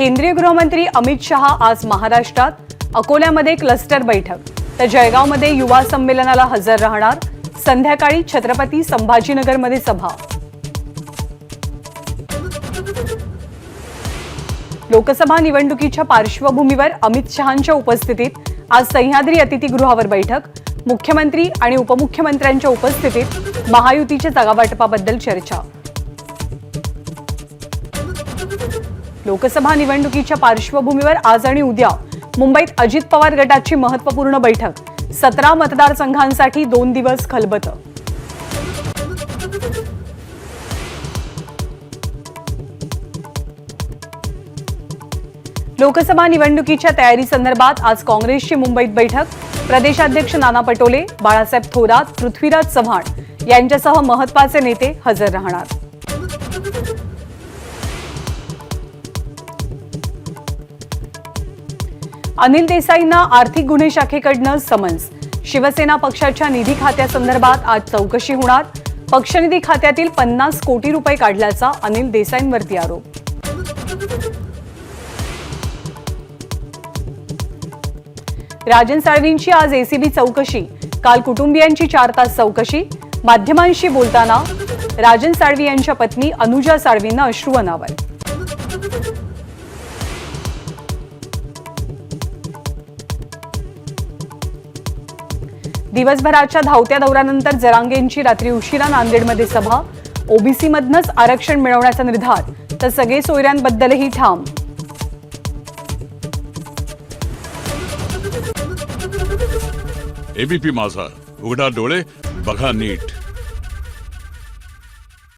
केंद्रीय गृहमंत्री अमित शहा आज महाराष्ट्रात, अकोल्यामध्ये क्लस्टर बैठक, तर जळगावमध्ये युवा संमेलनाला हजर राहणार. संध्याकाळी छत्रपती संभाजीनगरमध्ये सभा. लोकसभा निवडणुकीच्या पार्श्वभूमीवर अमित शहांच्या उपस्थितीत आज सह्याद्री अतिथीगृहावर बैठक. मुख्यमंत्री आणि उपमुख्यमंत्र्यांच्या उपस्थितीत महायुतीच्या जागावाटपाबद्दल चर्चा. लोकसभा निवडणुकीच्या पार्श्वभूमीवर आज आणि उद्या मुंबईत अजित पवार गटाची महत्त्वपूर्ण बैठक. 17 मतदारसंघांसाठी 2 दिवस खलबतं. लोकसभा निवडणुकीच्या तयारीसंदर्भात आज काँग्रेसची मुंबईत बैठक. प्रदेशाध्यक्ष नाना पटोले, बाळासाहेब थोरात, पृथ्वीराज चव्हाण यांच्यासह महत्त्वाचे नेते हजर राहणार. अनिल देसाईंना आर्थिक गुन्हे शाखेकडून समन्स. शिवसेना पक्षाच्या निधी खात्यासंदर्भात आज चौकशी होणार. पक्षनिधी खात्यातील 50 कोटी रुपये काढल्याचा अनिल देसाईंवरती आरोप. राजन साळवींची आज एसीबी चौकशी. काल कुटुंबियांची 4 तास चौकशी. माध्यमांशी बोलताना राजन साळवी यांच्या पत्नी अनुजा साळवींना अश्रू अनावर. दिवसभराच्या धावत्या दौऱ्यानंतर जरांगेंची रात्री उशिरा नांदेडमध्ये सभा. ओबीसी मधनच आरक्षण मिळवण्याचा निर्धार, तर सगळे सोयऱ्यांबद्दलही ठाम. एबीपी माझा, उघडा डोळे बघा नीट.